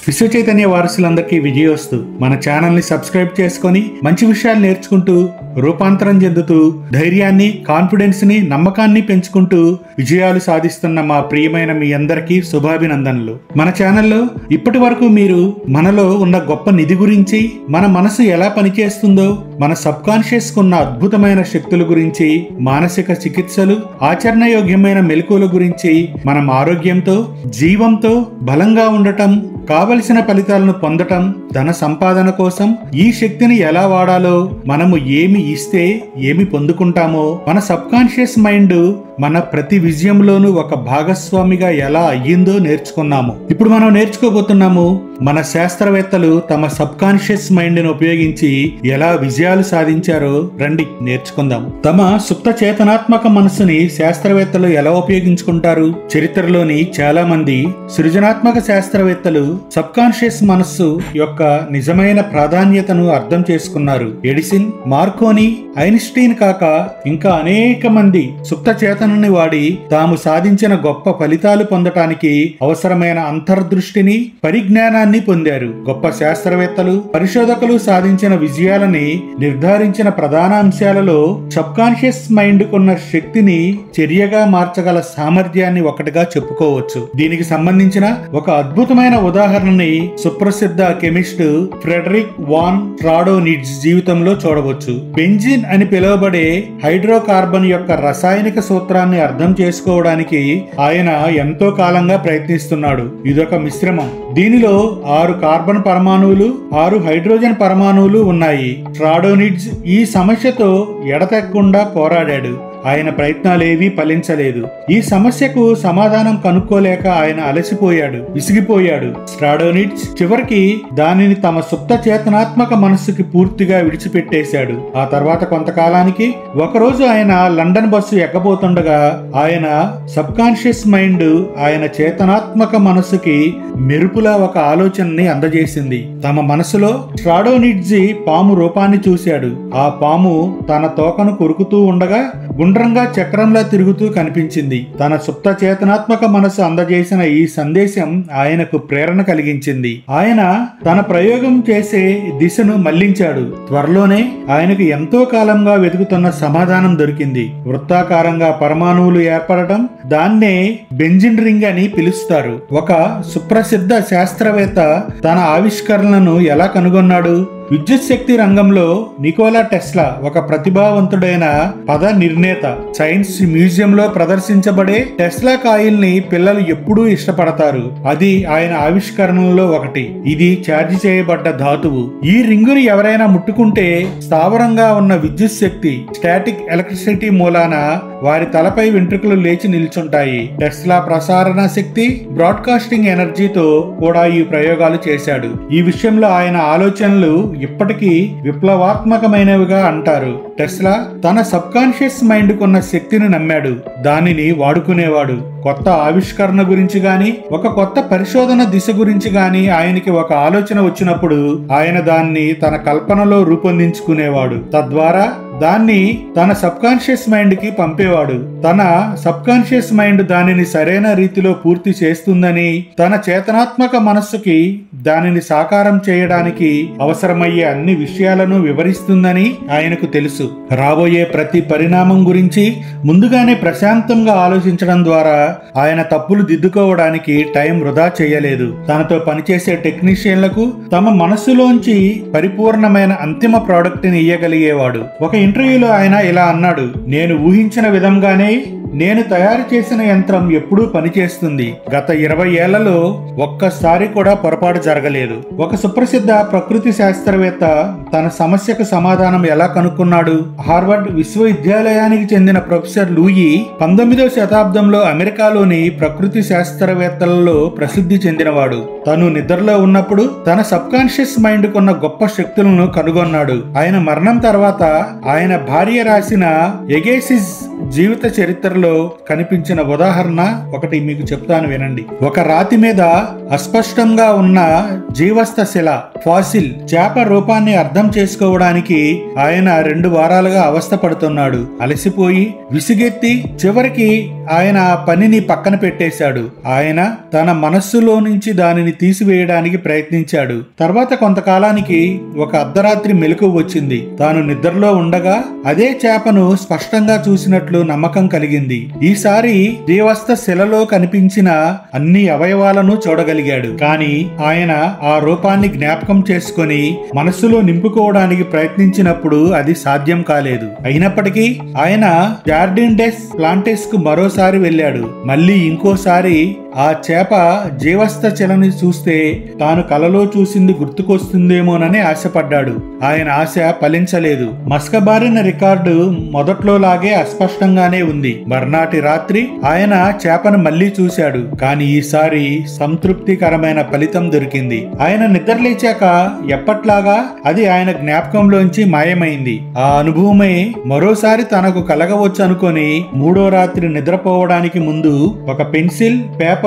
విశ్వ చైతన్య వారసులందరికీ విజయోస్తు. మన ఛానల్ ని సబ్స్క్రైబ్ చేసుకొని మంచి విషయాలు నేర్చుకుంటూ రూపాంతరం చెందుతూ ధైర్యాన్ని, కాన్ఫిడెన్స్ ని, నమ్మకాన్ని పెంచుకుంటూ విజయాలు సాధిస్తున్న మా ప్రియమైన మీ అందరికీ శుభాభినందనలు. మన ఛానల్లో ఇప్పటి వరకు మీరు మనలో ఉన్న గొప్ప నిధి గురించి, మన మనసు ఎలా పనిచేస్తుందో, మన సబ్ కాన్షియస్ కున్న అద్భుతమైన శక్తుల గురించి, మానసిక చికిత్సలు, ఆచరణయోగ్యమైన మెలకువల గురించి, మనం ఆరోగ్యంతో, జీవంతో బలంగా ఉండటం, కావలసిన ఫలితాలను పొందటం, ధన సంపాదన కోసం ఈ శక్తిని ఎలా వాడాలో, మనము ఏమి ఇస్తే ఏమి పొందుకుంటామో, మన సబ్ కాన్షియస్ మైండ్ మన ప్రతి విజయంలోనూ ఒక భాగస్వామిగా ఎలా అయ్యిందో నేర్చుకున్నాము. ఇప్పుడు మనం నేర్చుకోబోతున్నాము మన శాస్త్రవేత్తలు తమ సబ్ కాన్షియస్ మైండ్ ని ఉపయోగించి ఎలా విజయాలు సాధించారో రండి నేర్చుకుందాం. తమ సుప్త చేతనాత్మక మనసుని శాస్త్రవేత్తలు ఎలా ఉపయోగించుకుంటారు? చరిత్రలోని చాలా మంది సృజనాత్మక శాస్త్రవేత్తలు సబ్ కాన్షియస్ మనస్సు యొక్క నిజమైన ప్రాధాన్యతను అర్థం చేసుకున్నారు. ఎడిసన్, మార్కోని, ఐన్స్టీన్ కాక ఇంకా అనేక మంది సుప్త చేతనని వాడి తాము సాధించిన గొప్ప ఫలితాలు పొందటానికి అవసరమైన అంతర్దృష్టిని, పరిజ్ఞానాన్ని పొందారు. గొప్ప శాస్త్రవేత్తలు, పరిశోధకులు సాధించిన విజయాలని నిర్ధారించిన ప్రధాన అంశాలలో సబ్ కాన్షియస్ మైండ్ కున్న శక్తిని చర్యగా మార్చగల సామర్థ్యాన్ని ఒకటిగా చెప్పుకోవచ్చు. దీనికి సంబంధించిన ఒక అద్భుతమైన ఉదాహరణని సుప్రసిద్ధ కెమిస్ట్ ఫ్రెడరిక్ వాన్ ట్రాడోనిట్జ్ జీవితంలో చూడవచ్చు. బెంజిన్ అని పిలువబడే హైడ్రోకార్బన్ యొక్క రసాయనిక సూత్రాన్ని అర్థం చేసుకోవడానికి ఆయన ఎంతో కాలంగా ప్రయత్నిస్తున్నాడు. ఇదొక మిశ్రమం. దీనిలో 6 కార్బన్ పరమాణువులు, 6 హైడ్రోజన్ పరమాణువులు ఉన్నాయి. ట్రాడోనిట్జ్ ఈ సమస్యతో ఎడతెగకుండా పోరాడాడు. ఆయన ప్రయత్నాలేవీ ఫలించలేదు. ఈ సమస్యకు సమాధానం కనుక్కోలేక ఆయన అలసిపోయాడు, విసిగిపోయాడు. ట్రాడోనిట్జ్ చివరికి దానిని తమ సుప్త చేతనాత్మక మనస్సుకి పూర్తిగా విడిచిపెట్టేశాడు. ఆ తర్వాత కొంతకాలానికి ఒకరోజు ఆయన లండన్ బస్సు ఎక్కబోతుండగా ఆయన సబ్ కాన్షియస్ మైండ్ ఆయన చేతనాత్మక మనస్సుకి మెరుపులా ఒక ఆలోచనని అందజేసింది. తమ మనసులో ట్రాడోనిట్జ్ పాము రూపాన్ని చూశాడు. ఆ పాము తన తోకను కొరుకుతూ ఉండగా గుండ్రంగా చక్రంలా తిరుగుతూ కనిపించింది. తన సుప్త చేతనాత్మక మనసు అందజేసిన ఈ సందేశం ఆయనకు ప్రేరణ కలిగించింది. ఆయన తన ప్రయోగం చేసే దిశను మళ్లించాడు. త్వరలోనే ఆయనకు ఎంతో కాలంగా వెతుకుతున్న సమాధానం దొరికింది. వృత్తాకారంగా పరమాణువులు ఏర్పడటం, దాన్నే బెంజిన్ రింగ్ అని పిలుస్తారు. ఒక సుప్రసిద్ధ శాస్త్రవేత్త తన ఆవిష్కరణలను ఎలా కనుగొన్నాడు? విద్యుత్ శక్తి రంగంలో నికోలా టెస్లా ఒక ప్రతిభావంతుడైన పద నిర్ణేత. సైన్స్ మ్యూజియంలో ప్రదర్శించబడే టెస్లా కాయిల్ ని పిల్లలు ఎప్పుడూ ఇష్టపడతారు. అది ఆయన ఆవిష్కరణలో ఒకటి. ఇది ఛార్జ్ చేయబడ్డ ధాతువు. ఈ రింగుని ఎవరైనా ముట్టుకుంటే స్థావరంగా ఉన్న విద్యుత్ శక్తి, స్టాటిక్ ఎలక్ట్రిసిటీ మూలాన వారి తలపై వెంట్రుకలు లేచి నిల్చుంటాయి. టెస్లా ప్రసారణ శక్తి, బ్రాడ్కాస్టింగ్ ఎనర్జీతో కూడా ఈ ప్రయోగాలు చేశాడు. ఈ విషయంలో ఆయన ఆలోచనలు ఇప్పటికీ విప్లవాత్మకమైనవిగా అంటారు. టెస్లా తన సబ్ కాన్షియస్ మైండ్ కున్న శక్తిని నమ్మాడు, దానిని వాడుకునేవాడు. కొత్త ఆవిష్కరణ గురించి గాని, ఒక కొత్త పరిశోధన దిశ గురించి గాని ఆయనకి ఒక ఆలోచన వచ్చినప్పుడు ఆయన దాన్ని తన కల్పనలో రూపొందించుకునేవాడు. తద్వారా దాన్ని తన సబ్ కాన్షియస్ మైండ్ కి పంపేవాడు. తన సబ్ కాన్షియస్ మైండ్ దానిని సరైన రీతిలో పూర్తి చేస్తుందని, తన చేతనాత్మక మనస్సుకి దానిని సాకారం చేయడానికి అవసరమయ్యే అన్ని విషయాలను వివరిస్తుందని ఆయనకు తెలుసు. రాబోయే ప్రతి పరిణామం గురించి ముందుగానే ప్రశాంతంగా ఆలోచించడం ద్వారా ఆయన తప్పులు దిద్దుకోవడానికి టైం వృధా చేయలేదు. తనతో పనిచేసే టెక్నీషియన్లకు తమ మనస్సులోంచి పరిపూర్ణమైన అంతిమ ప్రోడక్ట్ ని ఇయ్యగలిగేవాడు. ఒక ఇంటర్వ్యూలో ఆయన ఇలా అన్నాడు: నేను ఊహించిన విధంగానే నేను తయారు చేసిన యంత్రం ఎప్పుడూ పనిచేస్తుంది. గత 20 ఏళ్లలో ఒక్కసారి కూడా పొరపాటు జరగలేదు. ఒక సుప్రసిద్ధ ప్రకృతి శాస్త్రవేత్త తన సమస్యకు సమాధానం ఎలా కనుక్కున్నాడు? హార్వర్డ్ విశ్వవిద్యాలయానికి చెందిన ప్రొఫెసర్ లూయి 19వ శతాబ్దంలో అమెరికాలోని ప్రకృతి శాస్త్రవేత్తలలో ప్రసిద్ధి చెందినవాడు. తను నిద్రలో ఉన్నప్పుడు తన సబ్ కాన్షియస్ మైండ్ కున్న గొప్ప శక్తులను కనుగొన్నాడు. ఆయన మరణం తర్వాత ఆయన భార్య రాసిన ఎగేసిస్ జీవిత చరిత్రలో చివర్లో కనిపించిన ఉదాహరణ ఒకటి మీకు చెప్తాను వినండి. ఒక రాతి మీద అస్పష్టంగా ఉన్న జీవస్థ శిల ఫాసిల్ చేప రూపాన్ని అర్థం చేసుకోవడానికి ఆయన 2 వారాలుగా అవస్థ పడుతున్నాడు. అలసిపోయి విసిగెత్తి చివరికి ఆయన పనిని పక్కన పెట్టేశాడు. ఆయన తన మనస్సులో నుంచి దానిని తీసివేయడానికి ప్రయత్నించాడు. తర్వాత కొంతకాలానికి ఒక అర్ధరాత్రి మెలకువ వచ్చింది. తాను నిద్రలో ఉండగా అదే చేపను స్పష్టంగా చూసినట్లు నమ్మకం కలిగింది. ఈసారి జీవస్థ శిలలో కనిపించిన అన్ని అవయవాలను చూడగలిగాడు. కానీ ఆయన ఆ రూపాన్ని జ్ఞాపకం చేసుకొని మనస్సులో నింపుకోవడానికి ప్రయత్నించినప్పుడు అది సాధ్యం కాలేదు. అయినప్పటికీ ఆయన జార్డిన్ డెస్ ప్లాంటెస్ కు మరోసారి వెళ్ళాడు. మళ్ళీ ఇంకోసారి ఆ చేప జీవస్థ శిలని చూస్తే తాను కలలో చూసింది గుర్తుకొస్తుందేమోనని ఆశపడ్డాడు. ఆయన ఆశ ఫలించలేదు. మసకబారిన రికార్డు మొదట్లోలాగే అస్పష్టంగానే ఉంది. మర్నాటి రాత్రి ఆయన చేపను మళ్లీ చూశాడు. కానీ ఈసారి సంతృప్తికరమైన ఫలితం దొరికింది. ఆయన నిద్రలేచాక ఎప్పట్లాగా అది ఆయన జ్ఞాపకంలోంచి మాయమైంది. ఆ అనుభవమే మరోసారి తనకు కలగవచ్చు అనుకొని 3వ రాత్రి నిద్రపోవడానికి ముందు ఒక పెన్సిల్ పేపరు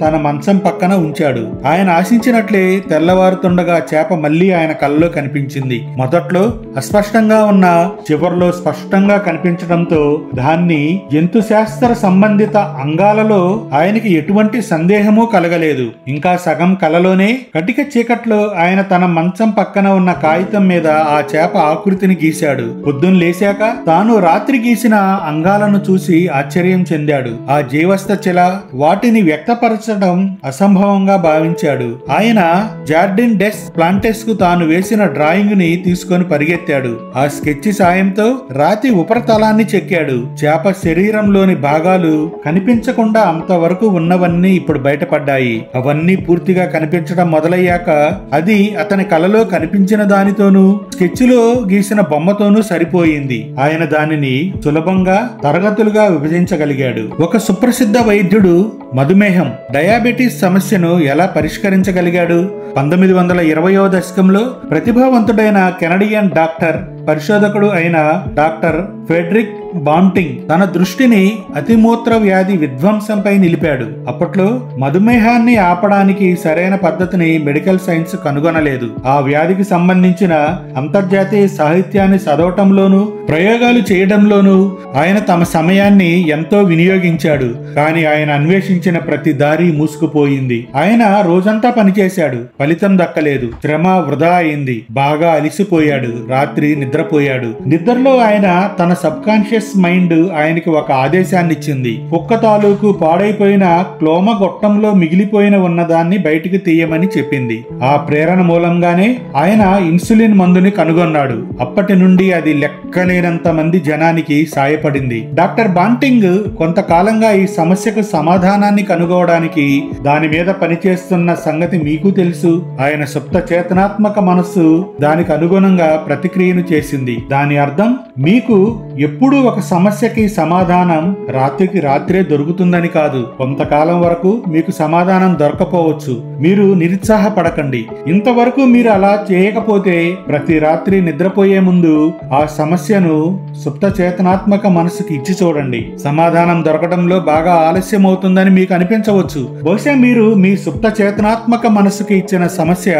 తన మంచం పక్కన ఉంచాడు. ఆయన ఆశించినట్లే తెల్లవారుతుండగా చేప మళ్లీ ఆయన కళ్ళలో కనిపించింది. మొదట్లో అస్పష్టంగా ఉన్న చివర్లో స్పష్టంగా కనిపించడంతో దాన్ని జంతు శాస్త్ర సంబంధిత అంగాలలో ఆయనకి ఎటువంటి సందేహమూ కలగలేదు. ఇంకా సగం కలలోనే కటిక చీకట్లో ఆయన తన మంచం పక్కన ఉన్న కాగితం మీద ఆ చేప ఆకృతిని గీశాడు. పొద్దున్న లేచాక తాను రాత్రి గీసిన అంగాలను చూసి ఆశ్చర్యం చెందాడు. ఆ జీవస్థ శిల వాటిని వ్యక్తపరచడం అసంభవంగా భావించాడు. ఆయన జార్డిన్ డెస్ ప్లాంటెస్ కు తాను వేసిన డ్రాయింగ్ ని తీసుకొని పరిగెత్తాడు. ఆ స్కెచ్ సాయంతో రాతి ఉపరితలాన్ని చెక్కాడు. చేప శరీరంలోని భాగాలు కనిపించకుండా అంతవరకు ఉన్నవన్నీ ఇప్పుడు బయటపడ్డాయి. అవన్నీ పూర్తిగా కనిపించడం మొదలయ్యాక అది అతని కలలో కనిపించిన దానితోనూ స్కెచ్ లో గీసిన బొమ్మతోనూ సరిపోయింది. ఆయన దానిని సులభంగా తరగతులుగా విభజించగలిగాడు. ఒక సుప్రసిద్ధ వైద్యుడు మధుమేహం డయాబెటీస్ సమస్యను ఎలా పరిష్కరించగలిగాడు? 1920వ దశకంలో ప్రతిభావంతుడైన కెనడియన్ డాక్టర్ పరిశోధకుడు అయిన డాక్టర్ ఫ్రెడరిక్ బాంటింగ్ తన దృష్టిని అతిమూత్ర వ్యాధి విధ్వంసంపై నిలిపాడు. అప్పట్లో మధుమేహాన్ని ఆపడానికి సరైన పద్ధతిని మెడికల్ సైన్స్ కనుగొనలేదు. ఆ వ్యాధికి సంబంధించిన అంతర్జాతీయ సాహిత్యాన్ని చదవటంలోనూ ప్రయోగాలు చేయడంలోనూ ఆయన తమ సమయాన్ని ఎంతో వినియోగించాడు. కానీ ఆయన అన్వేషించిన ప్రతి దారి మూసుకుపోయింది. ఆయన రోజంతా పనిచేశాడు. ఫలితం దక్కలేదు. శ్రమ వృధా అయింది. బాగా అలిసిపోయాడు. రాత్రి నిద్రపోయాడు. నిద్రలో ఆయన తన సబ్ కాన్షియస్ మైండ్ ఆయనకి ఒక ఆదేశాన్ని ఇచ్చింది. కుక్క తాలూకు పాడైపోయిన క్లోమ గొట్టంలో మిగిలిపోయిన ఉన్నదాన్ని బయటికి తీయమని చెప్పింది. ఆ ప్రేరణ మూలంగానే ఆయన ఇన్సులిన్ మందుని కనుగొన్నాడు. అప్పటి నుండి అది లెక్కలేనంత మంది జనానికి సాయపడింది. డాక్టర్ బాంటింగ్ కొంతకాలంగా ఈ సమస్యకు సమాధానాన్ని కనుగొనడానికి దాని మీద పనిచేస్తున్న సంగతి మీకు తెలుసు. ఆయన సుప్త చేతనాత్మక మనస్సు దానికి అనుగుణంగా ప్రతిక్రియను చేసింది. దాని అర్థం మీకు ఎప్పుడు ఒక సమస్యకి సమాధానం రాత్రికి రాత్రే దొరుకుతుందని కాదు. కొంతకాలం వరకు మీకు సమాధానం దొరకపోవచ్చు. మీరు నిరుత్సాహపడకండి. ఇంతవరకు మీరు అలా చేయకపోతే ప్రతి రాత్రి నిద్రపోయే ముందు ఆ సమస్యను సుప్త చేతనాత్మక మనసుకి ఇచ్చి చూడండి. సమాధానం దొరకడంలో బాగా ఆలస్యం అవుతుందని మీకు అనిపించవచ్చు. బహుశా మీరు మీ సుప్త చేతనాత్మక మనసుకి ఇచ్చిన సమస్య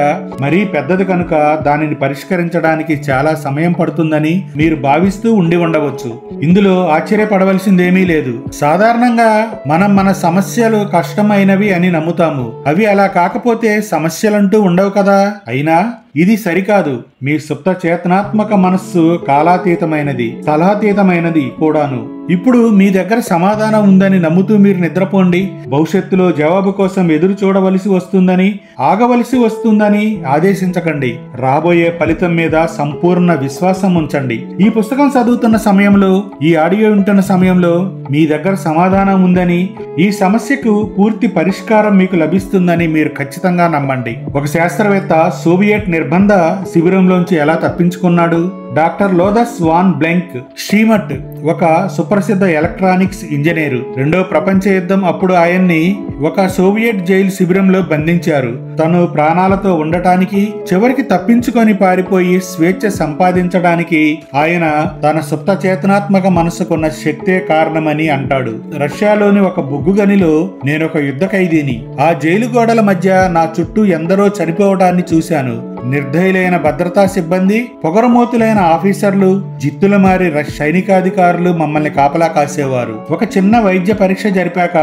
మరీ పెద్దది కనుక దానిని పరిష్కరించడానికి చాలా సమయం పడుతుందని మీరు భావిస్తూ ఉండి ఉండవచ్చు. ఇందులో ఆశ్చర్యపడవలసిందేమీ లేదు. సాధారణంగా మనం మన సమస్యలు కష్టమైనవి అని నమ్ముతాము. అవి అలా కాకపోతే సమస్యలంటూ ఉండవు కదా. అయినా ఇది సరికాదు. మీ సుప్త చేతనాత్మక మనస్సు కాలాతీతమైనది, స్థలాతీతమైనది కూడాను. ఇప్పుడు మీ దగ్గర సమాధానం ఉందని నమ్ముతూ మీరు నిద్రపోండి. భవిష్యత్తులో జవాబు కోసం ఎదురు చూడవలసి వస్తుందని, ఆగవలసి వస్తుందని ఆదేశించకండి. రాబోయే ఫలితం మీద సంపూర్ణ విశ్వాసం ఉంచండి. ఈ పుస్తకం చదువుతున్న సమయంలో, ఈ ఆడియో వింటున్న సమయంలో మీ దగ్గర సమాధానం ఉందని, ఈ సమస్యకు పూర్తి పరిష్కారం మీకు లభిస్తుందని మీరు ఖచ్చితంగా నమ్మండి. ఒక శాస్త్రవేత్త సోవియట్ నిర్బంధ శిబిరంలోంచి ఎలా తప్పించుకున్నాడు? డాక్టర్ లోథస్ వాన్ బ్లెంక్ స్టీమట్ ఒక సుప్రసిద్ధ ఎలక్ట్రానిక్స్ ఇంజనీరు. రెండో ప్రపంచ యుద్ధం అప్పుడు ఆయన్ని ఒక సోవియట్ జైలు శిబిరంలో బంధించారు. తను ప్రాణాలతో ఉండటానికి, చివరికి తప్పించుకొని పారిపోయి స్వేచ్ఛ సంపాదించడానికి ఆయన తన సుప్త చేతనాత్మక మనసుకున్న శక్తే కారణమని అంటాడు. రష్యాలోని ఒక బొగ్గు గనిలో నేనొక యుద్ధ ఖైదీని. ఆ జైలు గోడల మధ్య నా చుట్టూ ఎందరో చనిపోవడాన్ని చూశాను. నిర్దయులైన భద్రతా సిబ్బంది, పొగరమూతులైన ఆఫీసర్లు, జిత్తుల మారి సైనికాధికారులు మమ్మల్ని కాపలా కాసేవారు. ఒక చిన్న వైద్య పరీక్ష జరిపాక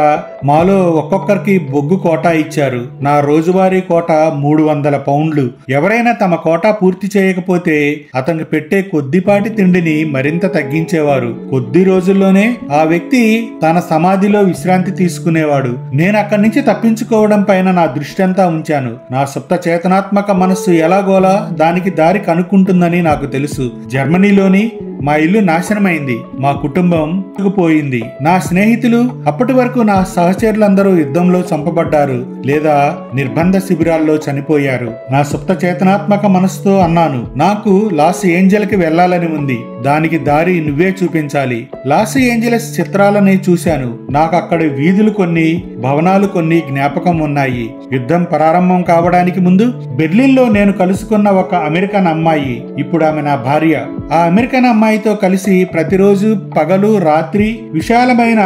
మాలో ఒక్కొక్కరికి బొగ్గు కోటా ఇచ్చారు. నా రోజువారీ కోటా 300 పౌండ్లు. ఎవరైనా తమ కోటా పూర్తి చేయకపోతే అతనికి పెట్టే కొద్దిపాటి తిండిని మరింత తగ్గించేవారు. కొద్ది రోజుల్లోనే ఆ వ్యక్తి తన సమాధిలో విశ్రాంతి తీసుకునేవాడు. నేను అక్కడి నుంచి తప్పించుకోవడం పైన నా దృష్టి అంతా ఉంచాను. నా సుప్త చేతనాత్మక మనస్సు ఎలాగోలా దానికి దారి కనుక్కుంటుందని నాకు తెలుసు. జర్మనీలోని మా ఇల్లు నాశనమైంది. మా కుటుంబం పోయింది. నా స్నేహితులు, అప్పటి వరకు నా సహచరులందరూ యుద్ధంలో చంపబడ్డారు లేదా నిర్బంధ శిబిరాల్లో చనిపోయారు. నా సుప్త చేతనాత్మక మనసుతో అన్నాను, నాకు లాస్ ఏంజెల్కి వెళ్లాలని ఉంది. దానికి దారి నువ్వే చూపించాలి. లాస్ ఏంజెలస్ చిత్రాలని చూశాను. నాకు అక్కడి వీధులు కొన్ని, భవనాలు కొన్ని జ్ఞాపకం ఉన్నాయి. యుద్ధం ప్రారంభం కావడానికి ముందు బెర్లిన్ లో నేను కలుసుకున్న ఒక అమెరికన్ అమ్మాయి, ఇప్పుడు ఆమె నా భార్య. ఆ అమెరికన్ అమ్మాయితో కలిసి ప్రతిరోజు పగలు రాత్రి విశాలమైన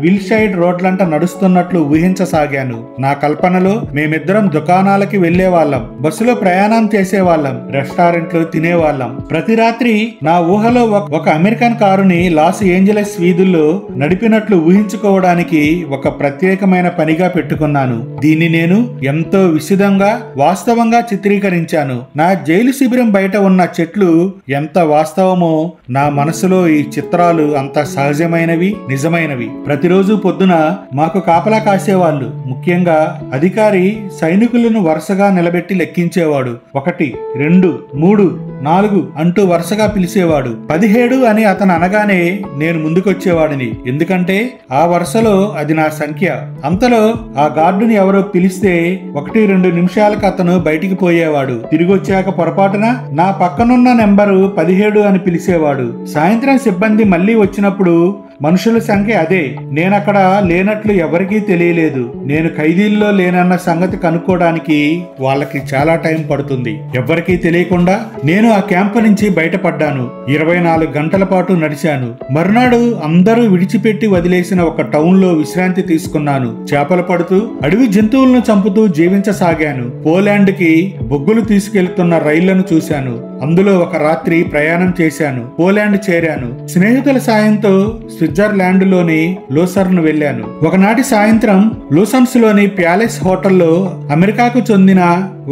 విల్షైడ్ రోడ్లంట నడుస్తున్నట్లు ఊహించసాగాను. నా కల్పనలో మేమిద్దరం దుకాణాలకి వెళ్లేవాళ్ళం, బస్సులో ప్రయాణం చేసేవాళ్ళం, రెస్టారెంట్లో తినేవాళ్ళం. ప్రతి రాత్రి నా ఊహలో ఒక అమెరికన్ కారుని లాస్ ఏంజలస్ వీధుల్లో నడిపినట్లు ఊహించుకోవడానికి ఒక ప్రత్యేకమైన పనిగా పెట్టుకున్నాను. దీన్ని నేను ఎంతో విశుద్ధంగా వాస్తవంగా చిత్రీకరించాను. నా జైలు శిబిరం బయట ఉన్న చెట్లు ఎంత వాస్తవమో నా మనసులో ఈ చిత్రాలు అంత సహజమైనవి, నిజమైనవి. ప్రతిరోజు పొద్దున మాకు కాపలా కాసేవాళ్ళు. ముఖ్యంగా అధికారి సైనికులను వరుసగా నిలబెట్టి లెక్కించేవాడు. 1, 2, 3, 4 అంటూ వరుసగా పిలిచేవాడు. 17 అని అతను అనగానే నేను ముందుకొచ్చేవాడిని, ఎందుకంటే ఆ వరుసలో అది నా సంఖ్య. అంతలో ఆ గార్డుని ఎవరో పిలిస్తే 1-2 నిమిషాలకు అతను బయటికి పోయేవాడు. తిరిగి వచ్చాక పొరపాటున నా పక్కనున్న నెంబరు 17 అని పిలిచేవాడు. సాయంత్రం సిబ్బంది మళ్ళీ వచ్చినప్పుడు మనుషుల సంఖ్య అదే. నేనక్కడ లేనట్లు ఎవరికీ తెలియలేదు. నేను ఖైదీల్లో లేనన్న సంగతి కనుక్కోవడానికి వాళ్ళకి చాలా టైం పడుతుంది. ఎవ్వరికీ తెలియకుండా నేను ఆ క్యాంపు నుంచి బయటపడ్డాను. 24 గంటల పాటు నడిచాను. మరునాడు అందరూ విడిచిపెట్టి వదిలేసిన ఒక టౌన్ లో విశ్రాంతి తీసుకున్నాను. చేపలు పడుతూ, అడవి జంతువులను చంపుతూ జీవించసాగాను. పోలాండ్ కి బొగ్గులు తీసుకెళ్తున్న రైళ్లను చూశాను. అందులో ఒక రాత్రి ప్రయాణం చేశాను. పోలాండ్ చేరాను. స్నేహితుల సాయంతో స్విట్జర్లాండ్ లోని లోసర్ను వెళ్లాను. ఒకనాటి సాయంత్రం లూసన్స్ లోని ప్యాలెస్ హోటల్లో అమెరికాకు చెందిన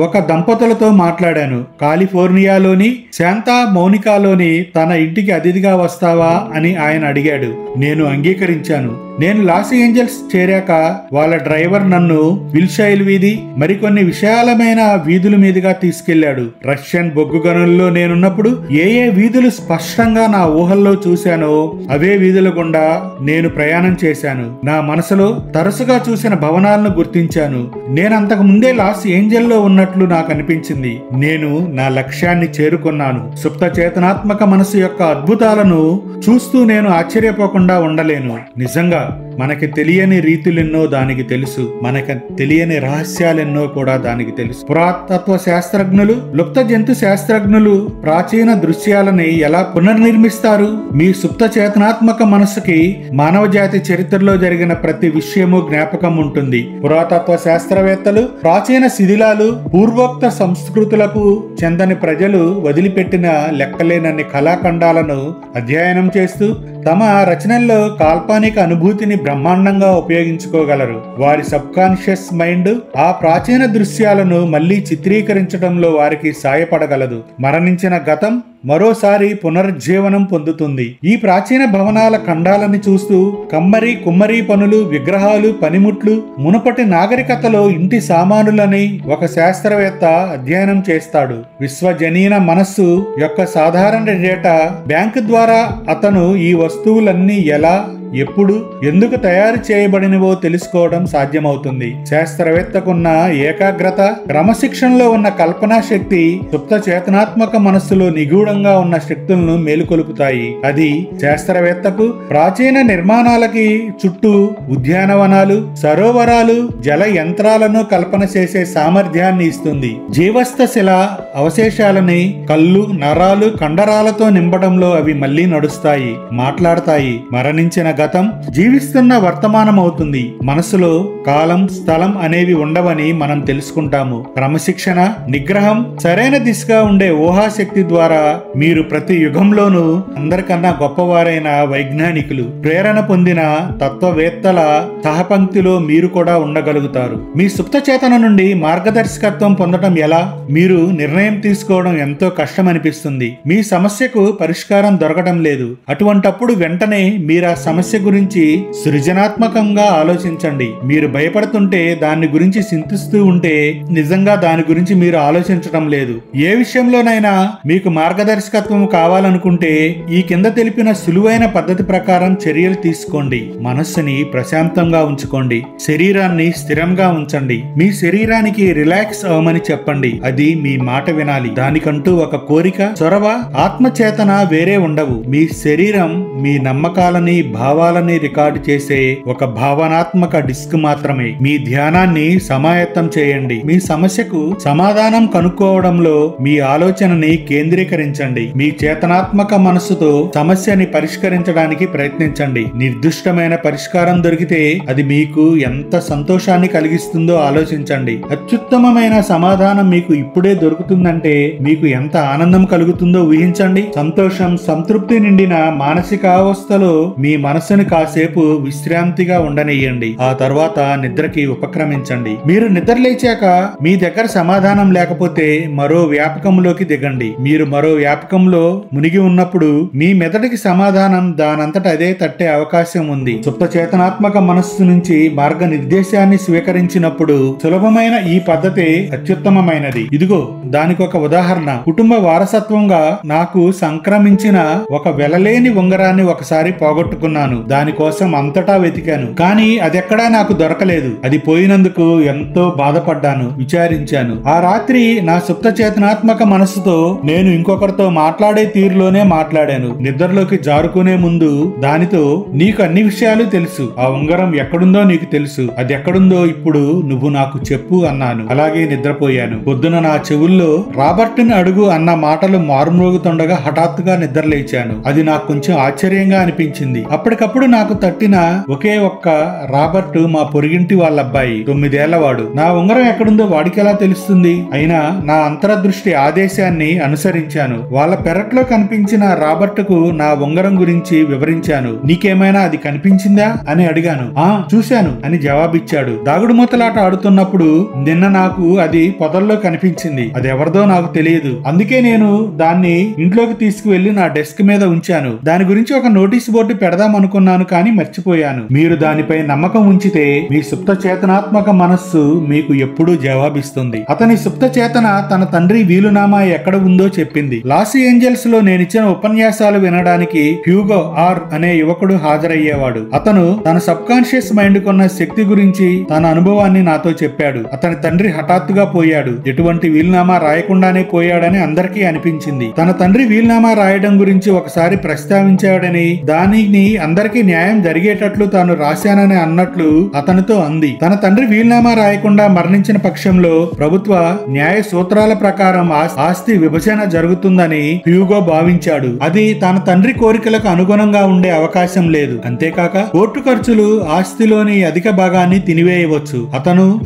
ఒక దంపతులతో మాట్లాడాను. కాలిఫోర్నియాలోని శాంతా మోనికాలోని తన ఇంటికి అతిథిగా వస్తావా అని ఆయన అడిగాడు. నేను అంగీకరించాను. నేను లాస్ ఏంజల్స్ చేరాక వాళ్ళ డ్రైవర్ నన్ను విల్షైల్ వీధి, మరికొన్ని విశాలమైన వీధుల మీదుగా తీసుకెళ్లాడు. రష్యన్ బొగ్గు గనుల్లో నేనున్నప్పుడు ఏ వీధులు స్పష్టంగా నా ఊహల్లో చూశానో అవే వీధుల గుండా నేను ప్రయాణం చేశాను. నా మనసులో తరచుగా చూసిన భవనాలను గుర్తించాను. నేనంతకు ముందే లాస్ ఏంజల్లో ఉన్నట్లు నాకు అనిపించింది. నేను నా లక్ష్యాన్ని చేరుకున్నాను. సుప్త చేతనాత్మక మనసు యొక్క అద్భుతాలను చూస్తూ నేను ఆశ్చర్యపోకుండా ఉండలేను. నిజంగా మనకి తెలియని రీతులెన్నో దానికి తెలుసు. మనకి తెలియని రహస్యాలెన్నో కూడా దానికి తెలుసు. పురాతత్వ శాస్త్రజ్ఞులు, లుప్త జంతు శాస్త్రజ్ఞులు ప్రాచీన దృశ్యాలని ఎలా పునర్నిర్మిస్తారు? మీ సుప్త చేతనాత్మక మనసుకి మానవ జాతి చరిత్రలో జరిగిన ప్రతి విషయము జ్ఞాపకం ఉంటుంది. పురాతత్వ శాస్త్రవేత్తలు ప్రాచీన శిథిలాలు, పూర్వోక్త సంస్కృతులకు చెందని ప్రజలు వదిలిపెట్టిన లెక్కలేనన్ని కళాఖండాలను అధ్యయనం చేస్తూ తమ రచనల్లో కాల్పనిక అనుభూతిని బ్రహ్మాండంగా ఉపయోగించుకోగలరు. వారి సబ్ కాన్షియస్ మైండ్ ఆ ప్రాచీన దృశ్యాలను మళ్లీ చిత్రీకరించడంలో వారికి సాయపడగలదు. మరణించిన గతం మరోసారి పునరుజ్జీవనం పొందుతుంది. ఈ ప్రాచీన భవనాల ఖండాలని చూస్తూ కమ్మరి, కుమ్మరి పనులు, విగ్రహాలు, పనిముట్లు, మునుపటి నాగరికతలో ఇంటి సామానులని ఒక శాస్త్రవేత్త అధ్యయనం చేస్తాడు. విశ్వజనీన మనస్సు యొక్క సాధారణ డేటా బ్యాంకు ద్వారా అతను ఈ వస్తువులన్నీ ఎలా, ఎప్పుడు ఎందుకు తయారు చేయబడినవో తెలుసుకోవడం సాధ్యమవుతుంది. శాస్త్రవేత్తకున్న ఏకాగ్రత, క్రమశిక్షణలో ఉన్న కల్పనా శక్తి సుప్త చేతనాత్మక మనస్సులో నిగూఢంగా ఉన్న శక్తులను మేలుకొలుపుతాయి. అది శాస్త్రవేత్తకు ప్రాచీన నిర్మాణాలకి చుట్టూ ఉద్యానవనాలు, సరోవరాలు, జల యంత్రాలను కల్పన చేసే సామర్థ్యాన్ని ఇస్తుంది. జీవస్థ శిల అవశేషాలని కళ్ళు, నరాలు, కండరాలతో నింపడంలో అవి మళ్లీ నడుస్తాయి, మాట్లాడతాయి. మరణించిన గతం జీవిస్తున్న వర్తమానం అవుతుంది. మనసులో కాలం, స్థలం అనేవి ఉండవని మనం తెలుసుకుంటాము. క్రమశిక్షణ, నిగ్రహం, సరైన దిశగా ఉండే ఊహాశక్తి ద్వారా మీరు ప్రతి యుగంలోనూ అందరికన్నా గొప్పవారైన వైజ్ఞానికులు, ప్రేరణ పొందిన తత్వవేత్తల సహపంక్తిలో మీరు కూడా ఉండగలుగుతారు. మీ సుప్త చేతన నుండి మార్గదర్శకత్వం పొందడం ఎలా? మీరు నిర్ణయం తీసుకోవడం ఎంతో కష్టం అనిపిస్తుంది. మీ సమస్యకు పరిష్కారం దొరకడం లేదు. అటువంటప్పుడు వెంటనే మీరు ఆ సమస్య గురించి సృజనాత్మకంగా ఆలోచించండి. మీరు భయపడుతుంటే, దాని గురించి చింతిస్తూ ఉంటే నిజంగా దాని గురించి మీరు ఆలోచించడం లేదు. ఏ విషయంలోనైనా మీకు మార్గదర్శకత్వం కావాలనుకుంటే ఈ కింద తెలిపిన సులువైన పద్ధతి ప్రకారం చర్యలు తీసుకోండి. మనస్సుని ప్రశాంతంగా ఉంచుకోండి. శరీరాన్ని స్థిరంగా ఉంచండి. మీ శరీరానికి రిలాక్స్ అవ్వమని చెప్పండి. అది మీ మాట వినాలి. దానికంటూ ఒక కోరిక, చొరవ, ఆత్మచేతన వేరే ఉండవు. మీ శరీరం మీ నమ్మకాలని, భావాలని రికార్డు చేసే ఒక భావనాత్మక డిస్క్ మాత్రమే. మీ ధ్యానాన్ని సమాయత్తం చేయండి. మీ సమస్యకు సమాధానం కనుక్కోవడంలో మీ ఆలోచనని కేంద్రీకరించండి. మీ చేతనాత్మక మనస్సుతో సమస్యని పరిష్కరించడానికి ప్రయత్నించండి. నిర్దిష్టమైన పరిష్కారం దొరికితే అది మీకు ఎంత సంతోషాన్ని కలిగిస్తుందో ఆలోచించండి. అత్యుత్తమమైన సమాధానం మీకు ఇప్పుడే దొరుకుతుందంటే మీకు ఎంత ఆనందం కలుగుతుందో ఊహించండి. సంతోషం, సంతృప్తి నిండిన మానసికావస్థలో మీ మనస్సుని కాసేపు విశ్రాంతిగా ఉండనియ్యండి. ఆ తర్వాత నిద్రకి ఉపక్రమించండి. మీరు నిద్ర లేచాక మీ దగ్గర సమాధానం లేకపోతే మరో వ్యాపకంలోకి దిగండి. మీరు మరో వ్యాపకంలో మునిగి ఉన్నప్పుడు మీ మెదడుకి సమాధానం దానంతట అదే తట్టే అవకాశం ఉంది. సుప్త చేతనాత్మక మనస్సు నుంచి మార్గ నిర్దేశాన్ని స్వీకరించినప్పుడు సులభమైన ఈ పద్ధతి అత్యుత్తమమైనది. ఇదిగో దానికి ఒక ఉదాహరణ. కుటుంబ వారసత్వంగా నాకు సంక్రమించిన ఒక వెలలేని ఉంగరాన్ని ఒకసారి పోగొట్టుకున్నాను. దానికోసం అంతటా వెతికాను, కానీ అదెక్కడా నాకు దొరకలేదు. అది పోయినందుకు ఎంతో బాధపడ్డాను, విచారించాను. ఆ రాత్రి నా సుప్త చేతనాత్మక మనస్సుతో నేను ఇంకొకరితో మాట్లాడే తీరులోనే మాట్లాడాను. నిద్రలోకి జారుకునే ముందు దానితో, నీకు అన్ని విషయాలు తెలుసు. ఆ ఉంగరం ఎక్కడుందో నీకు తెలుసు. అది ఎక్కడుందో ఇప్పుడు నువ్వు నాకు చెప్పు అన్నాను. అలాగే నిద్రపోయాను. పొద్దున నా చెవుల్లో రాబర్ట్ని అడుగు అన్న మాటలు మారుమ్రోగుతుండగా హఠాత్తుగా నిద్రలేచాను. అది నాకు కొంచెం ఆశ్చర్యంగా అనిపించింది. అప్పటికప్పుడు నాకు తట్టిన ఒకే ఒక్క రాబర్ట్ మా పొరిగింటి వాళ్ళ అబ్బాయి, 9 ఏళ్లవాడు. నా ఉంగరం ఎక్కడుందో వాడికి ఎలా తెలుస్తుంది? అయినా నా అంతరదృష్టి ఆదేశాన్ని అనుసరించాను. వాళ్ళ పెరట్లో కనిపించిన రాబర్ట్కు నా ఉంగరం గురించి వివరించాను. నీకేమైనా అది కనిపించిందా అని అడిగాను. ఆ చూశాను అని జవాబిచ్చాడు. దాగుడు మూతలాట ఆడుతున్నప్పుడు నిన్న నాకు అది పొదల్లో కనిపించింది. అది ఎవరిదో నాకు తెలియదు. అందుకే నేను దాన్ని ఇంట్లోకి తీసుకువెళ్లి నా డెస్క్ మీద ఉంచాను. దాని గురించి ఒక నోటీస్ బోర్డు పెడదాం అనుకున్నాను, కానీ మర్చిపోయాను. మీరు దానిపై నమ్మకం ఉంచితే మీ సుప్త చేతనాత్మక మనస్సు మీకు ఎప్పుడూ జవాబిస్తుంది. అతని సుప్త చేతన తన తండ్రి వీలునామా ఎక్కడ ఉందో చెప్పింది. లాస్ ఏంజల్స్ లో నేనిచ్చిన ఉపన్యాసాలు వినడానికి హ్యూగో ఆర్ అనే యువకుడు హాజరయ్యేవాడు. అతను తన సబ్ కాన్షియస్ మైండ్ కొన్న శక్తి గురించి తన అనుభవాన్ని నాతో చెప్పాడు. అతని తండ్రి హఠాత్తుగా పోయాడు. ఎటువంటి వీలునామా రాయకుండానే పోయాడని అందరికీ అనిపించింది. తన తండ్రి వీలునామా రాయడం గురించి ఒకసారి ప్రస్తావించాడని, దానిని అందరికీ న్యాయం జరిగేటట్లు తాను రాశానని అన్నట్లు అతనితో అంది. తన తండ్రి వీలునామా రాయకుండా మరణించిన పక్షంలో ప్రభుత్వ న్యాయ సూత్రాల ప్రకారం ఆస్తి విభజన జరుగుతుందని హ్యూగో భావించాడు. అది తన తండ్రి కోరికలకు అనుగుణంగా ఉండే అవకాశం లేదు. అంతేకాక కోర్టు ఖర్చులు ఆస్తిలోని అధిక భాగాన్ని తినివేయవచ్చు.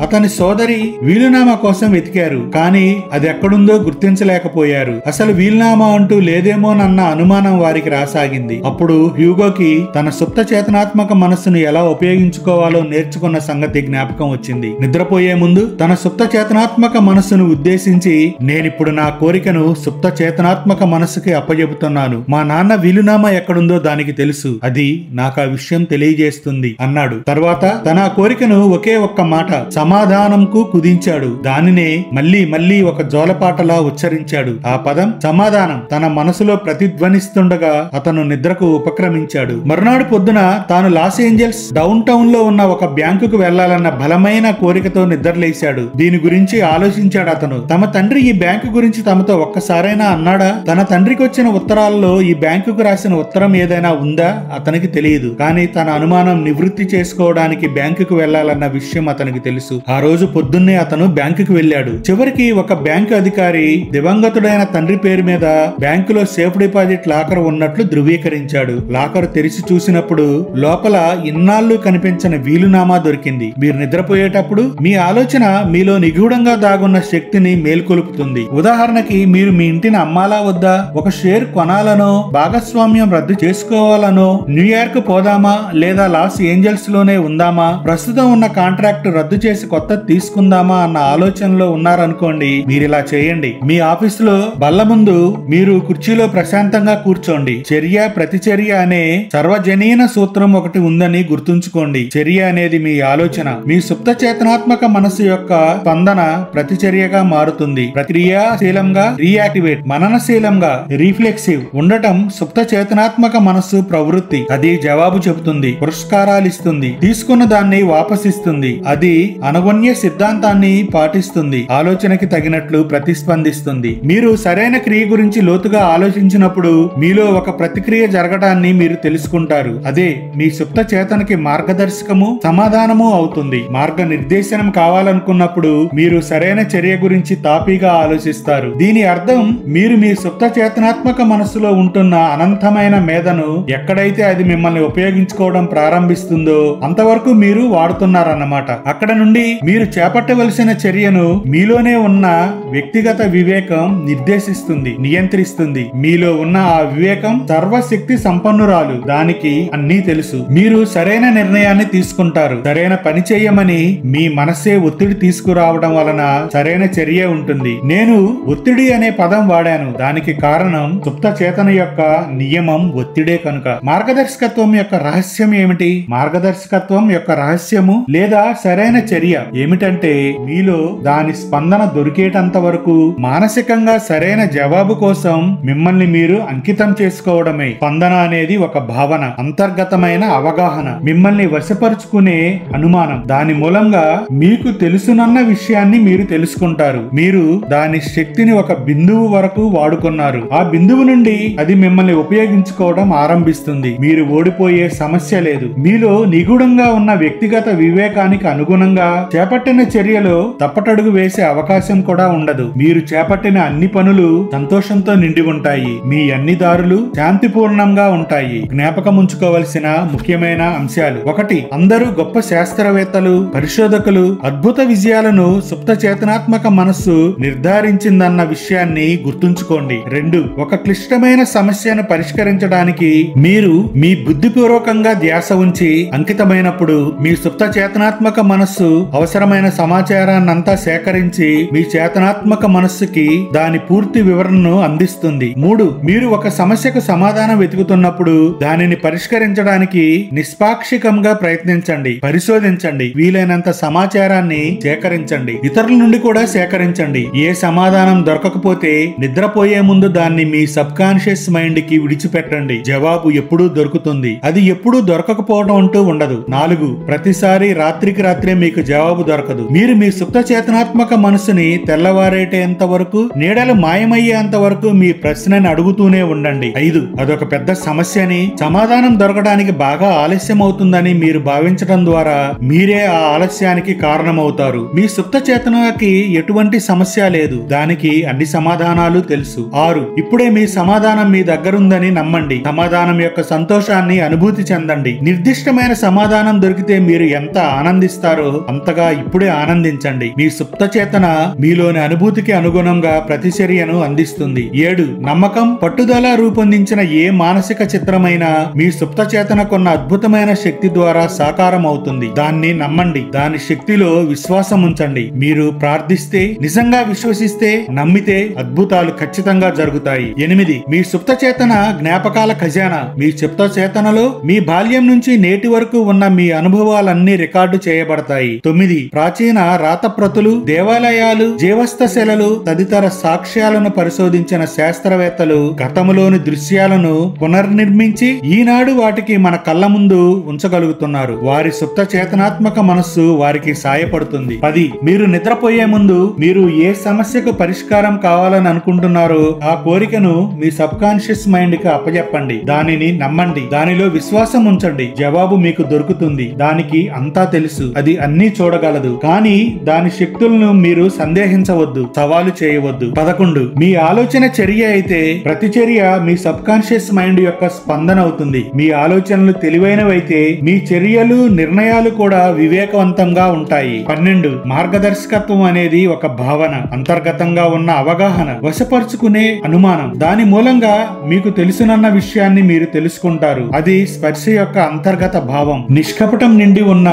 అతని సోదరి వీలునామా కోసం వెతికారు, కానీ అది ఎక్కడుందో గుర్తించలేకపోయారు. అసలు వీలునామా అంటూ లేదేమోనన్న అనుమానం వారికి రాసాగింది. అప్పుడు హ్యూగోకి తన సుప్త చేతనాత్మక మనస్సును ఎలా ఉపయోగించుకోవాలో నేర్చుకున్న సంగతి జ్ఞాపకం వచ్చింది. నిద్రపోయే ముందు తన సుప్త చేతనాత్మక మనస్సును ఉద్దేశించి, నేనిప్పుడు నా కోరికను సుప్త చేతనాత్మక మనస్సుకి అప్పజెపుతున్నాను. మా నాన్న వీలునామా ఎక్కడుందో దానికి తెలుసు. అది నాకు ఆ విషయం తెలియజేస్తుంది అన్నాడు. తర్వాత తన కోరికను ఒకే ఒక్క మాట సమాధానంకు కుదించాడు. దానినే మళ్ళీ మళ్ళీ ఒక జోలపాటలా ఉచ్చరించాడు. ఆ పదం సమాధానం తన మనసులో ప్రతిధ్వనిస్తుండగా అతను నిద్రకు ఉపక్రమించాడు. మరునాడు మర్నాడు పొద్దున తాను లాస్ ఏంజల్స్ డౌన్ టౌన్ లో ఉన్న ఒక బ్యాంకుకు వెళ్లాలన్న బలమైన కోరికతో నిద్రలేశాడు. దీని గురించి ఆలోచించాడు అతను. తమ తండ్రి ఈ బ్యాంకు గురించి తమతో ఒక్కసారైనా అన్నాడా? తన తండ్రికి వచ్చిన ఉత్తరాల్లో ఈ బ్యాంకుకు రాసిన ఉత్తరం ఏదైనా ఉందా? అతనికి తెలియదు. కానీ తన అనుమానం నివృత్తి చేసుకోవడానికి బ్యాంకుకు వెళ్లాలన్న విషయం అతనికి తెలుసు. ఆ రోజు పొద్దున్నే అతను బ్యాంకుకు వెళ్ళాడు. చివరికి ఒక బ్యాంకు అధికారి దివంగతుడైన తండ్రి పేరు మీద బ్యాంకులో సేఫ్ డిపాజిట్ లాకర్ ఉన్నట్లు ధృవీకరించాడు. లాకర్ తెరిచి చూసినప్పుడు లోపల ఇన్నాళ్లు కనిపించిన వీలునామా దొరికింది. మీరు నిద్రపోయేటప్పుడు మీ ఆలోచన మీలో నిగూఢంగా దాగున్న శక్తిని మేల్కొలుపుతుంది. ఉదాహరణకి మీరు మీ ఇంటిని అమ్మాలా వద్దా, ఒక షేర్ కొనాలనో, భాగస్వామ్యం రద్దు చేసుకోవాలనో, న్యూయార్క్ పోదామా లేదా లాస్ ఏంజల్స్ లోనే ఉందామా, ప్రస్తుతం ఉన్న కాంట్రాక్ట్ రద్దు చేసి కొత్త తీసుకుందామా అన్న ఆలోచనలో ఉన్నారనుకోండి. మీరిలా చేయండి. మీ ఆఫీసులో బల్ల ముందు మీరు కుర్చీలో ప్రశాంతంగా కూర్చోండి. చర్య ప్రతిచర్య అనే సర్వజనీన సూత్రం ఒకటి ఉందని గుర్తుంచుకోండి. చర్య అనేది మీ ఆలోచన. మీ సుప్త చేతనాత్మక మనస్సు యొక్క స్పందన ప్రతిచర్యగా మారుతుంది. క్రియాశీలంగా రియాక్టివేట్, మననశీలంగా రిఫ్లెక్సివ్ ఉండటం సుప్త చేతనాత్మక మనస్సు ప్రవృత్తి. అది జవాబు చెబుతుంది, పురస్కారాలు ఇస్తుంది, తీసుకున్న దాన్ని వాపసిస్తుంది. అది అనుగుణ్య సిద్ధాంతాన్ని పాటిస్తుంది, ఆలోచనకి తగినట్లు ప్రతిస్పందిస్తుంది. మీరు సరైన క్రియ గురించి లోతుగా ఆలోచించినప్పుడు మీలో ఒక ప్రతిక్రియ జరగటాన్ని మీరు తెలుసుకుంటారు. అదే మీ సుప్త చేతనకి మార్గదర్శకము, సమాధానము అవుతుంది. మార్గ నిర్దేశనం కావాలనుకున్నప్పుడు మీరు సరైన చర్య గురించి తాపీగా ఆలోచిస్తారు. దీని అర్థం మీరు మీ సుప్త చేతనాత్మక మనస్సులో ఉంటున్న అనంతమైన మేధను ఎక్కడైతే అది మిమ్మల్ని ఉపయోగించుకోవడం ప్రారంభిస్తుందో అంతవరకు మీరు వాడుతున్నారన్నమాట. అక్కడ నుండి మీరు చేపట్టవలసిన చర్యను మీలోనే ఉన్న వ్యక్తిగత వివేకం నిర్దేశిస్తుంది, నియంత్రిస్తుంది. మీలో ఉన్న ఆ వివేకం సర్వశక్తి సంపన్నురాలు. దానికి అన్నీ తెలుసు. మీరు సరైన నిర్ణయాన్ని తీసుకుంటారు. సరైన పని చేయమని మీ మనస్సే ఒత్తిడి తీసుకురావడం వలన సరైన చర్య ఉంటుంది. నేను ఒత్తిడి అనే పదం వాడాను. దానికి కారణం సుప్త చేతన యొక్క నియమం ఒత్తిడే కనుక. మార్గదర్శకత్వం యొక్క రహస్యం ఏమిటి? మార్గదర్శకత్వం యొక్క రహస్యము లేదా సరైన చర్య ఏమిటంటే మీలో దాని స్పందన దొరికేటంత వరకు మానసికంగా సరైన జవాబు కోసం మిమ్మల్ని మీరు అంకితం చేసుకోవడమే. స్పందన అనేది ఒక భావన, అంతర్గతమైన అవగాహన, మిమ్మల్ని వశపరుచుకునే అనుమానం. దాని మూలంగా మీకు తెలుసునన్న విషయాన్ని మీరు తెలుసుకుంటారు. మీరు దాని శక్తిని ఒక బిందువు వరకు వాడుకున్నారు. ఆ బిందువు నుండి అది మిమ్మల్ని ఉపయోగించుకోవడం ఆరంభిస్తుంది. మీరు ఓడిపోయే సమస్య లేదు. మీలో నిగూఢంగా ఉన్న వ్యక్తిగత వివేకానికి అనుగుణంగా చేపట్టిన చర్యలో తప్పటడుగు వేసే అవకాశం కూడా ఉండదు. మీరు చేపట్టిన అన్ని పనులు సంతోషంతో నిండి ఉంటాయి. మీ అన్ని దారులు శాంతిపూర్ణంగా ఉంటాయి. జ్ఞాపకం ఉంచుకోవలసిన ముఖ్యమైన అంశాలు: 1. అందరూ గొప్ప శాస్త్రవేత్తలు, పరిశోధకులు అద్భుత విజయాలను సుప్త చేతనాత్మక మనస్సు నిర్ధారించిందన్న విషయాన్ని గుర్తుంచుకోండి. 2. ఒక క్లిష్టమైన సమస్యను పరిష్కరించడానికి మీరు మీ బుద్ధిపూర్వకంగా ధ్యాస ఉంచి అంకితమైనప్పుడు మీ సుప్త చేతనాత్మక మనస్సు అవసరమైన సమాచారాన్నంతా సేకరించి మీ చేతనాత్మక మనస్సుకి దాని పూర్తి వివరణను అందిస్తుంది. 3. మీరు ఒక సమస్యకు సమాధానం వెతుకుతున్నప్పుడు దానిని పరిష్కరించడానికి నిష్పాక్షికంగా ప్రయత్నించండి, పరిశోధించండి, వీలైనంత సమాచారాన్ని సేకరించండి, ఇతరుల నుండి కూడా సేకరించండి. ఏ సమాధానం దొరకకపోతే నిద్రపోయే ముందు దాన్ని మీ సబ్ కాన్షియస్ మైండ్ కి విడిచిపెట్టండి. జవాబు ఎప్పుడూ దొరుకుతుంది. అది ఎప్పుడూ దొరకకపోవడం అంటూ ఉండదు. 4. ప్రతిసారి రాత్రికి రాత్రే మీకు జవాబు దొరకదు. మీరు మీ సుప్త చేతనాత్మక మనసుని తెల్లవారేటంత వరకు, నీడలు మాయమయ్యేంత వరకు మీ ప్రశ్నని అడుగుతూనే ఉండండి. 5. అదొక పెద్ద సమస్యని, సమాధానం దొరకడానికి బాగా ఆలస్యం అవుతుందని మీరు భావించడం ద్వారా మీరే ఆ ఆలస్యానికి కారణమవుతారు. మీ సుప్త చేతనకి ఎటువంటి సమస్య లేదు. దానికి అన్ని సమాధానాలు తెలుసు. 6. ఇప్పుడే మీ సమాధానం మీ దగ్గరుందని నమ్మండి. సమాధానం యొక్క సంతోషాన్ని అనుభూతి చెందండి. నిర్దిష్టమైన సమాధానం దొరికితే మీరు ఎంత ఆనందిస్తారో అంతగా ఇప్పుడే ఆనందించండి. మీ సుప్త చేతన మీలోని అనుభూతికి అనుగుణంగా ప్రతిచర్యను అందిస్తుంది. 7. నమ్మకం, పట్టుదల రూపొందించిన ఏ మానసిక చిత్రమైనా మీ సుప్త చేతనకున్న అద్భుతమైన శక్తి ద్వారా సాకారం అవుతుంది. దాన్ని నమ్మండి. దాని శక్తిలో విశ్వాసం ఉంచండి. మీరు ప్రార్థిస్తే, నిజంగా విశ్వసిస్తే, నమ్మితే అద్భుతాలు ఖచ్చితంగా జరుగుతాయి. 8. మీ సుప్త చేతన జ్ఞాపకాల ఖజానా. మీ సుప్త చేతనలో మీ బాల్యం నుంచి నేటి వరకు ఉన్న మీ అనుభవాలన్నీ రికార్డు చేయబడతాయి. 9. ప్రాచీన రాతప్రతులు, దేవాలయాలు, జీవస్థ శిలలు తదితర సాక్ష్యాలను పరిశోధించిన శాస్త్రవేత్తలు గతములోని దృశ్యాలను పునర్నిర్మించి ఈనాటి ఈనాడు వాటికి మన కళ్ళ ముందు ఉంచగలుగుతున్నారు. వారి సుప్త చేతనాత్మక మనస్సు వారికి సాయపడుతుంది. 10. మీరు నిద్రపోయే ముందు మీరు ఏ సమస్యకు పరిష్కారం కావాలని అనుకుంటున్నారో ఆ కోరికను మీ సబ్ కాన్షియస్ మైండ్ కి అప్పచెప్పండి. దానిని నమ్మండి, దానిలో విశ్వాసం ఉంచండి. జవాబు మీకు దొరుకుతుంది. దానికి అంతా తెలుసు, అది అన్నీ చూడగలదు. కానీ దాని శక్తులను మీరు సందేహించవద్దు, సవాలు చేయవద్దు. 11. మీ ఆలోచన చర్య అయితే ప్రతి చర్య మీ సబ్ కాన్షియస్ మైండ్ యొక్క స్పందన అవుతుంది. మీ ఆలోచనలు తెలివైనవైతే మీ చర్యలు నిర్ణయాలు కూడా వివేకవంతంగా ఉంటాయి. 12. మార్గదర్శకత్వం అనేది ఒక భావన, అంతర్గతంగా ఉన్న అవగాహన, వశపరుచుకునే అనుమానం. దాని మూలంగా మీకు తెలుసునన్న విషయాన్ని మీరు తెలుసుకుంటారు. అది స్పర్శ యొక్క అంతర్గత భావం. నిష్కపటం నిండి ఉన్న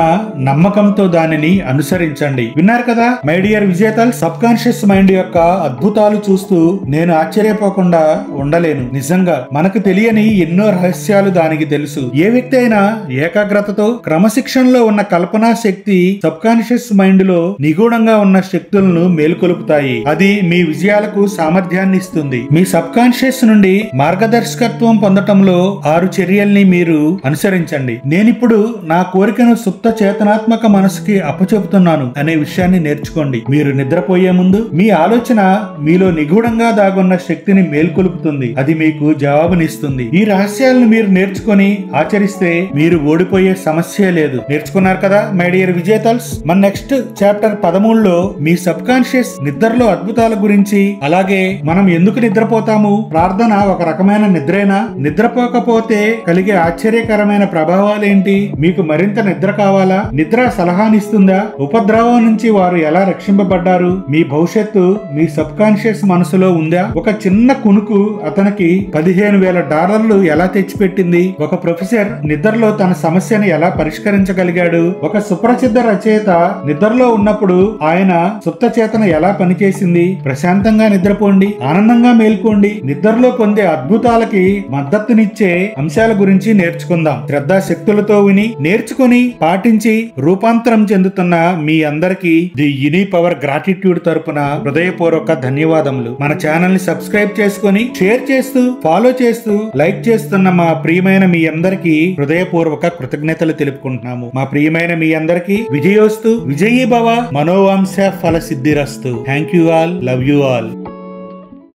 నమ్మకంతో దానిని అనుసరించండి. విన్నారు కదా మై డియర్ విజేతలు, సబ్ కాన్షియస్ మైండ్ యొక్క అద్భుతాలు చూస్తూ నేను ఆశ్చర్యపోకుండా ఉండలేను. నిజంగా మనకు తెలియని ఎన్నో రహస్యాలు దానికి తెలుసు. ఏ వ్యక్తి అయినా ఏకాగ్రతతో క్రమశిక్షణలో ఉన్న కల్పనా శక్తి సబ్ కాన్షియస్ మైండ్ లో నిగూఢంగా ఉన్న శక్తులను మేల్కొలుపుతాయి. అది మీ విజయాలకు సామర్థ్యాన్ని ఇస్తుంది. మీ సబ్ కాన్షియస్ నుండి మార్గదర్శకత్వం పొందటంలో 6 చర్యల్ని మీరు అనుసరించండి. నేనిప్పుడు నా కోరికను సుప్త చేతనాత్మక మనసుకి అప్పచెపుతున్నాను అనే విషయాన్ని నేర్చుకోండి. మీరు నిద్రపోయే ముందు మీ ఆలోచన మీలో నిగూఢంగా దాగున్న శక్తిని మేల్కొలుపుతుంది. అది మీకు జవాబునిస్తుంది. ఈ రహస్యాలను మీరు నేర్చుకొని ఆచరిస్తే మీరు ఓడిపోయే సమస్య లేదు. నేర్చుకున్నారు కదా మై డియర్ విజేతల్స్. మన నెక్స్ట్ చాప్టర్ 13లో మీ సబ్ కాన్షియస్ నిద్రలో అద్భుతాల గురించి, అలాగే మనం ఎందుకు నిద్రపోతాము, ప్రార్థన ఒక రకమైన నిద్రేనా, నిద్రపోకపోతే కలిగే ఆశ్చర్యకరమైన ప్రభావాలేంటి, మీకు మరింత నిద్ర కావాలా, నిద్ర సలహానిస్తుందా, ఉపద్రవం నుంచి వారు ఎలా రక్షింపబడ్డారు, మీ భవిష్యత్తు మీ సబ్ కాన్షియస్ మనసులో ఉందా, ఒక చిన్న కునుకు అతనికి $15,000 ఎలా తెచ్చిపెట్టింది, ఒక ప్రొఫెసర్ నిద్రలో తన సమస్యను ఎలా పరిష్కరించగలిగాడు, ఒక సుప్రసిద్ధ రచయిత నిద్రలో ఉన్నప్పుడు ఆయన సుప్త చేతన ఎలా పనిచేసింది. ప్రశాంతంగా నిద్రపోండి, ఆనందంగా మేల్కోండి. నిద్రలో పొందే అద్భుతాలకి మద్దతునిచ్చే అంశాల గురించి నేర్చుకుందాం. శ్రద్ధాశక్తులతో విని నేర్చుకుని పాటించి రూపాంతరం చెందుతున్న మీ అందరికీ ది యూని పవర్ గ్రాటిట్యూడ్ తరపున హృదయపూర్వక ధన్యవాదములు. మన ఛానల్ ని సబ్స్క్రైబ్ చేసుకుని షేర్ చేస్తూ ఫాలో చేస్తూ లైక్ చేస్తున్న మా ప్రియమైన మీ అందరికీ హృదయపూర్వక కృతజ్ఞతలు తెలుపుకుంటున్నాము. మా ప్రియమైన మీ అందరికీ విజయోస్తు, విజయీ భవ, మనోవాంశ ఫల సిద్ధిరస్తు. Thank you all, love you all.